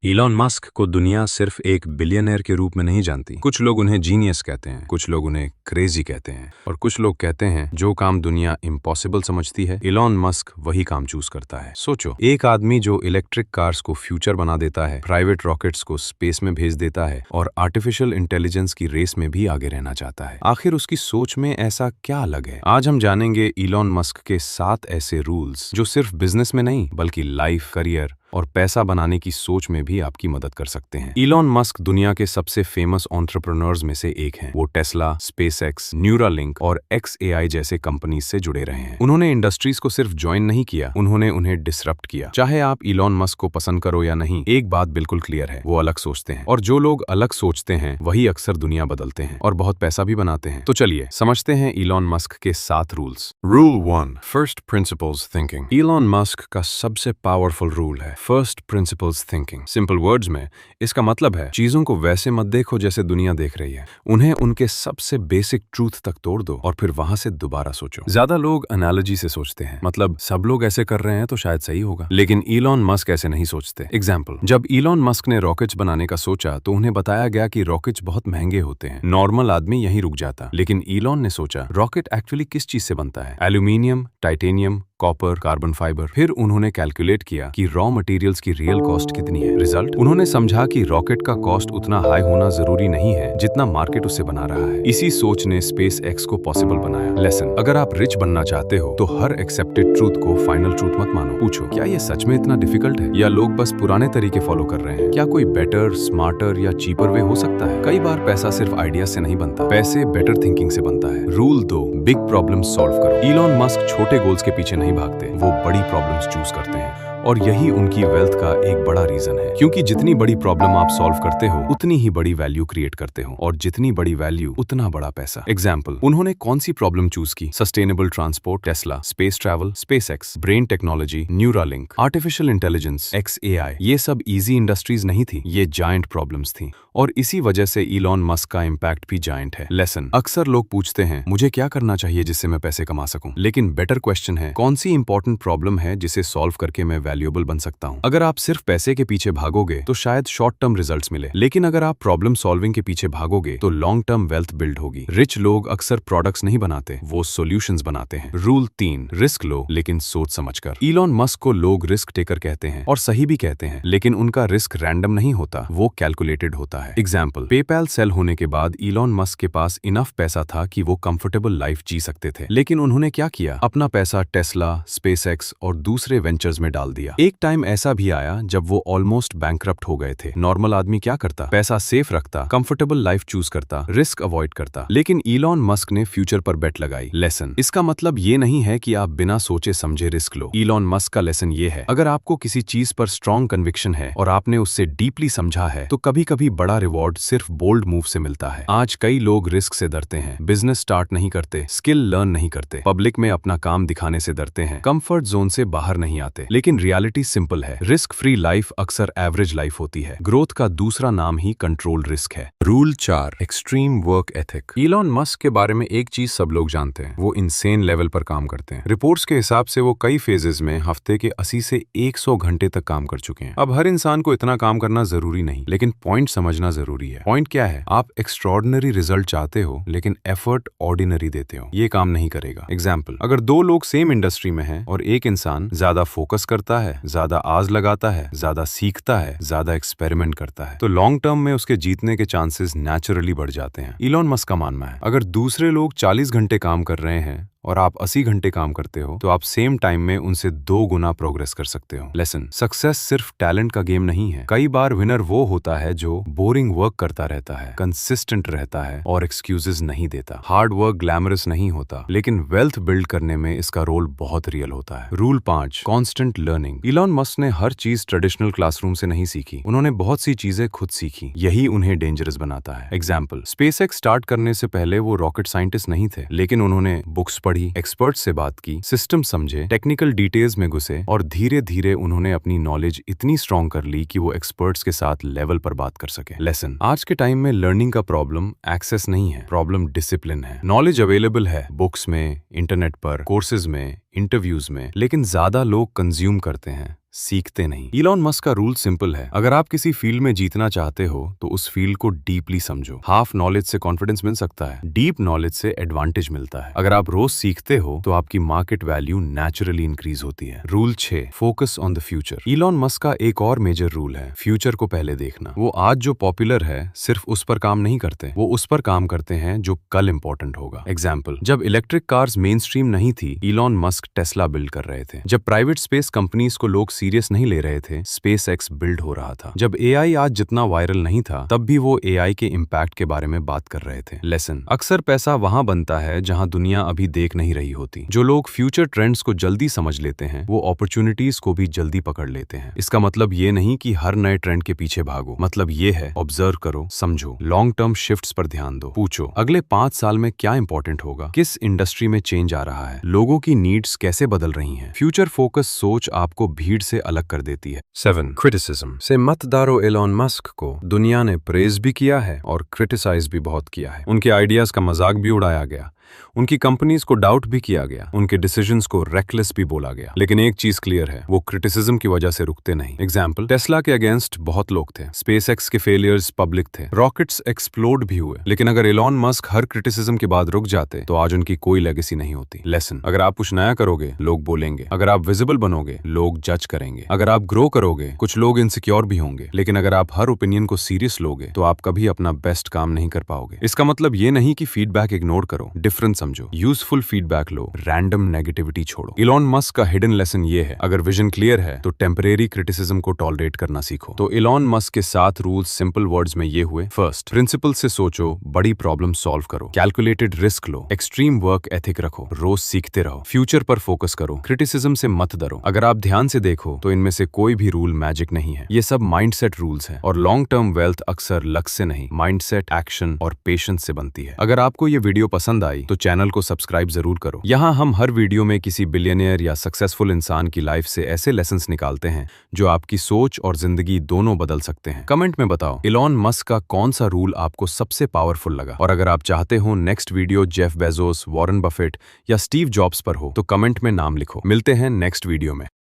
Elon Musk को दुनिया सिर्फ एक बिलियनर के रूप में नहीं जानती। कुछ लोग उन्हें जीनियस कहते हैं, कुछ लोग उन्हें क्रेजी कहते हैं और कुछ लोग कहते हैं जो काम दुनिया इम्पॉसिबल समझती है, इलॉन मस्क वही काम चूज करता है। सोचो, एक आदमी जो इलेक्ट्रिक कार्स को फ्यूचर बना देता है, प्राइवेट रॉकेट्स को स्पेस में भेज देता है और आर्टिफिशियल इंटेलिजेंस की रेस में भी आगे रहना चाहता है। आखिर उसकी सोच में ऐसा क्या अलग है? आज हम जानेंगे इलॉन मस्क के 7 ऐसे रूल्स जो सिर्फ बिजनेस में नहीं बल्कि लाइफ, करियर और पैसा बनाने की सोच में भी आपकी मदद कर सकते हैं। इलॉन मस्क दुनिया के सबसे फेमस एंटरप्रेन्योर्स में से एक हैं। वो टेस्ला, स्पेसएक्स, न्यूरालिंक और XAI जैसे कंपनीज से जुड़े रहे हैं। उन्होंने इंडस्ट्रीज को सिर्फ ज्वाइन नहीं किया, उन्होंने उन्हें डिसरप्ट किया। चाहे आप इलॉन मस्क को पसंद करो या नहीं, एक बात बिल्कुल क्लियर है, वो अलग सोचते हैं। और जो लोग अलग सोचते हैं वही अक्सर दुनिया बदलते हैं और बहुत पैसा भी बनाते हैं। तो चलिए समझते हैं इलॉन मस्क के 7 rules. Rule 1, first principles thinking. Elon Musk का सबसे पावरफुल रूल है first principles thinking. Simple words में इसका मतलब है चीजों को वैसे मत देखो जैसे दुनिया देख रही है, उन्हें उनके सबसे बेसिक ट्रूथ तक तोड़ दो और फिर वहां से दोबारा सोचो। ज्यादा लोग एनालॉजी से सोचते हैं, मतलब सब लोग ऐसे कर रहे हैं तो शायद सही होगा, लेकिन इलॉन मस्क ऐसे नहीं सोचते। एग्जाम्पल, जब इलॉन मस्क ने रॉकेट्स बनाने का सोचा तो उन्हें बताया गया कि रॉकेट्स बहुत महंगे होते हैं, नॉर्मल आदमी यहीं रुक जाता। लेकिन इलॉन ने सोचा रॉकेट एक्चुअली किस चीज से बनता है, aluminium, titanium, copper, carbon fibre. फिर उन्होंने कैलकुलेट किया कि रॉ मटेरियल्स की रियल कॉस्ट कितनी है। रिजल्ट, उन्होंने समझा कि रॉकेट का कॉस्ट उतना हाई होना जरूरी नहीं है जितना मार्केट उससे बना रहा है। इसी सोच ने स्पेस एक्स को पॉसिबल बनाया। लेसन, अगर आप रिच बनना चाहते हो तो हर एक्सेप्टेड ट्रूथ को फाइनल ट्रूथ मत मानो। पूछो, क्या ये सच में इतना डिफिकल्ट है या लोग बस पुराने तरीके फॉलो कर रहे हैं? क्या कोई बेटर, स्मार्टर या चीपर वे हो सकता है? कई बार पैसा सिर्फ आइडिया से नहीं बनता, पैसे बेटर थिंकिंग से बनता है। रूल 2, बिग प्रॉब्लम सॉल्व करो। इलॉन मस्क छोटे गोल्स के पीछे नहीं भागते, वो बड़ी प्रॉब्लम्स चूज करते हैं और यही उनकी वेल्थ का एक बड़ा रीजन है, क्योंकि जितनी बड़ी प्रॉब्लम आप सॉल्व करते हो उतनी ही बड़ी वैल्यू क्रिएट करते हो और जितनी बड़ी वैल्यू उतना बड़ा पैसा। एग्जाम्पल, उन्होंने कौन सी प्रॉब्लम चूज की? Sustainable transport, Tesla, space travel, SpaceX, brain technology, Neuralink, artificial intelligence, XAI। ये सब इजी इंडस्ट्रीज नहीं थी, ये जायंट प्रॉब्लम्स थी और इसी वजह से इलॉन मस्क का इम्पैक्ट भी जायंट है। लेसन, अक्सर लोग पूछते हैं मुझे क्या करना चाहिए जिससे मैं पैसे कमा सकूं, लेकिन बेटर क्वेश्चन है कौन सी इंपॉर्टेंट प्रॉब्लम है जिसे सॉल्व करके मैं वैल्यूएबल बन सकता हूं। अगर आप सिर्फ पैसे के पीछे भागोगे तो शायद शॉर्ट टर्म रिजल्ट्स मिले, लेकिन अगर आप प्रॉब्लम सॉल्विंग के पीछे भागोगे तो लॉन्ग टर्म वेल्थ बिल्ड होगी। रिच लोग अक्सर प्रोडक्ट्स नहीं बनाते, वो सॉल्यूशंस बनाते हैं। रूल 3, रिस्क लो लेकिन सोच समझकर। इलॉन मस्क को लोग रिस्क टेकर कहते हैं और सही भी कहते हैं, लेकिन उनका रिस्क रैंडम नहीं होता, वो कैलकुलेटेड होता है। एग्जाम्पल, पेपैल सेल होने के बाद इलॉन मस्क के पास इनफ पैसा था कि वो कंफर्टेबल लाइफ जी सकते थे, लेकिन उन्होंने क्या किया? अपना पैसा टेस्ला, स्पेसएक्स और दूसरे वेंचर्स में डाल दिया। एक टाइम ऐसा भी आया जब वो ऑलमोस्ट बैंकरप्ट हो गए थे। नॉर्मल आदमी क्या करता? पैसा सेफ रखता, कंफर्टेबल लाइफ चूज करता, रिस्क अवॉइड करता, लेकिन इलॉन मस्क ने फ्यूचर पर बेट लगाई। लेसन, इसका मतलब ये नहीं है कि आप बिना सोचे समझे रिस्क लो। इलॉन मस्क का लेसन ये है, अगर आपको किसी चीज पर स्ट्रॉन्ग कन्विक्शन है और आपने उससे डीपली समझा है तो कभी कभी बड़ा रिवॉर्ड सिर्फ बोल्ड मूव से मिलता है। आज कई लोग रिस्क से डरते हैं, बिजनेस स्टार्ट नहीं करते, स्किल लर्न नहीं करते, पब्लिक में अपना काम दिखाने से डरते हैं, कंफर्ट जोन से बाहर नहीं आते। लेकिन रियलिटी सिंपल है, रिस्क फ्री लाइफ अक्सर एवरेज लाइफ होती है। ग्रोथ का दूसरा नाम ही कंट्रोल रिस्क है। Rule 4, extreme work ethic. Elon Musk के बारे में एक चीज सब लोग जानते हैं, वो इंसेन लेवल पर काम करते हैं। रिपोर्ट्स के हिसाब से वो कई फेजेस में हफ्ते के 80 से 100 घंटे तक काम कर चुके हैं। अब हर इंसान को इतना काम करना जरूरी नहीं, लेकिन पॉइंट समझना जरूरी है। पॉइंट क्या है? आप एक्स्ट्रॉर्डिनरी रिजल्ट चाहते हो लेकिन एफर्ट ऑर्डिनरी देते हो, ये काम नहीं करेगा। एग्जाम्पल, अगर 2 लोग सेम इंडस्ट्री में हैं और एक इंसान ज्यादा फोकस करता है, ज्यादा आज लगाता है, ज्यादा सीखता है, ज्यादा एक्सपेरिमेंट करता है, तो लॉन्ग टर्म में उसके जीतने के चांसेस नेचुरली बढ़ जाते हैं। इलॉन मस्क का मानना है, अगर दूसरे लोग 40 घंटे काम कर रहे हैं और आप 80 घंटे काम करते हो तो आप सेम टाइम में उनसे 2 गुना प्रोग्रेस कर सकते हो। लेसन, सक्सेस सिर्फ टैलेंट का गेम नहीं है। कई बार विनर वो होता है जो बोरिंग वर्क करता रहता है, कंसिस्टेंट रहता है और एक्सक्यूजेस नहीं देता। हार्ड वर्क ग्लैमरस नहीं होता, लेकिन वेल्थ बिल्ड करने में इसका रोल बहुत रियल होता है। Rule 5, constant learning. Elon Musk ने हर चीज ट्रेडिशनल क्लासरूम से नहीं सीखी, उन्होंने बहुत सी चीजें खुद सीखी, यही उन्हें डेंजरस बनाता है। एग्जाम्पल, स्पेसएक्स स्टार्ट करने से पहले वो रॉकेट साइंटिस्ट नहीं थे, लेकिन उन्होंने बुक्स पढ़ी, एक्सपर्ट से बात की, सिस्टम समझे, टेक्निकल डिटेल्स में घुसे और धीरे धीरे उन्होंने अपनी नॉलेज इतनी स्ट्रॉन्ग कर ली कि वो एक्सपर्ट्स के साथ लेवल पर बात कर सके। लेसन, आज के टाइम में लर्निंग का प्रॉब्लम एक्सेस नहीं है, प्रॉब्लम डिसिप्लिन है। नॉलेज अवेलेबल है बुक्स में, इंटरनेट पर, कोर्सेज में, इंटरव्यूज में, लेकिन ज्यादा लोग कंज्यूम करते हैं, सीखते नहीं। इलॉन मस्क का रूल सिंपल है, अगर आप किसी फील्ड में जीतना चाहते हो तो उस फील्ड को डीपली समझो। हाफ नॉलेज से कॉन्फिडेंस मिल सकता है, डीप नॉलेज से एडवांटेज मिलता है। अगर आप रोज सीखते हो तो आपकी मार्केट वैल्यू नेचुरली इंक्रीज होती है। Rule 6, focus on the future. Elon Musk का एक और मेजर रूल है, फ्यूचर को पहले देखना। वो आज जो पॉपुलर है सिर्फ उस पर काम नहीं करते, वो उस पर काम करते हैं जो कल इंपॉर्टेंट होगा। एग्जाम्पल, जब इलेक्ट्रिक कार्स मेन स्ट्रीम नहीं थी, इलॉन मस्क टेस्ला बिल्ड कर रहे थे। जब प्राइवेट स्पेस कंपनीज को लोग सीरियस नहीं ले रहे थे, स्पेस एक्स बिल्ड हो रहा था। जब एआई आज जितना वायरल नहीं था, तब भी वो एआई के इम्पैक्ट के बारे में बात कर रहे थे। लेसन, अक्सर पैसा वहां बनता है जहां दुनिया अभी देख नहीं रही होती। जो लोग फ्यूचर ट्रेंड्स को जल्दी समझ लेते हैं, वो अपॉर्चुनिटीज को भी जल्दी पकड़ लेते हैं। इसका मतलब ये नहीं कि हर नए ट्रेंड के पीछे भागो, मतलब ये है ऑब्जर्व करो, समझो, लॉन्ग टर्म शिफ्ट्स पर ध्यान दो। पूछो अगले 5 साल में क्या इंपॉर्टेंट होगा, किस इंडस्ट्री में चेंज आ रहा है, लोगों की नीड्स कैसे बदल रही हैं। फ्यूचर फोकस सोच आपको भीड़ से अलग कर देती है। 7, क्रिटिसिज्म से मत डरो। एलॉन मस्क को दुनिया ने प्रेज भी किया है और क्रिटिसाइज भी बहुत किया है। उनके आइडियाज का मजाक भी उड़ाया गया, उनकी कंपनीज को डाउट भी किया गया, उनके डिसीजंस को रेकलेस भी बोला गया। लेकिन एक चीज क्लियर है, वो क्रिटिसिज्म की वजह से रुकते नहीं। एग्जाम्पल, टेस्ला के अगेंस्ट बहुत लोग थे, स्पेसएक्स के फेलियर्स पब्लिक थे, रॉकेट्स एक्सप्लोड भी हुए। लेकिन अगर एलॉन मस्क हर क्रिटिसिज्म के बाद रुक जाते तो आज उनकी कोई लेगेसी नहीं होती। लेसन, अगर आप कुछ नया करोगे, लोग बोलेंगे। अगर आप विजिबल बनोगे, लोग जज करेंगे। अगर आप ग्रो करोगे, कुछ लोग इनसिक्योर भी होंगे। लेकिन अगर आप हर ओपिनियन को सीरियस लोगे तो आप कभी अपना बेस्ट काम नहीं कर पाओगे। इसका मतलब ये नहीं कि फीडबैक इग्नोर करो, डिफरेंस समझो, यूजफुल फीडबैक लो, रैंडम नेगेटिविटी छोड़ो। इलॉन मस्क का हिडन लेसन ये है, अगर विजन क्लियर है तो टेम्परेरी क्रिटिसिज्म को टॉलरेट करना सीखो। तो इलॉन मस्क के 7 रूल्स सिंपल वर्ड्स में ये हुए। फर्स्ट, प्रिंसिपल से सोचो, बड़ी प्रॉब्लम सॉल्व करो, कैलकुलेटेड रिस्क लो, एक्सट्रीम वर्क एथिक रखो, रोज सीखते रहो, फ्यूचर पर फोकस करो, क्रिटिसिज्म से मत डरो। अगर आप ध्यान से देखो तो इनमें से कोई भी रूल मैजिक नहीं है, ये सब माइंडसेट रूल्स हैं। और लॉन्ग टर्म वेल्थ अक्सर लक से नहीं, माइंडसेट, एक्शन और पेशेंस से बनती है। अगर आपको ये वीडियो पसंद आई तो चैनल को सब्सक्राइब जरूर करो। यहाँ हम हर वीडियो में किसी बिलियनियर या सक्सेसफुल इंसान की लाइफ से ऐसे लेसन्स निकालते हैं जो आपकी सोच और जिंदगी दोनों बदल सकते हैं। कमेंट में बताओ इलॉन मस्क का कौन सा रूल आपको सबसे पावरफुल लगा। और अगर आप चाहते हो next video Jeff Bezos, Warren Buffett या स्टीव जॉब्स पर हो तो कमेंट में नाम लिखो। मिलते हैं नेक्स्ट वीडियो में।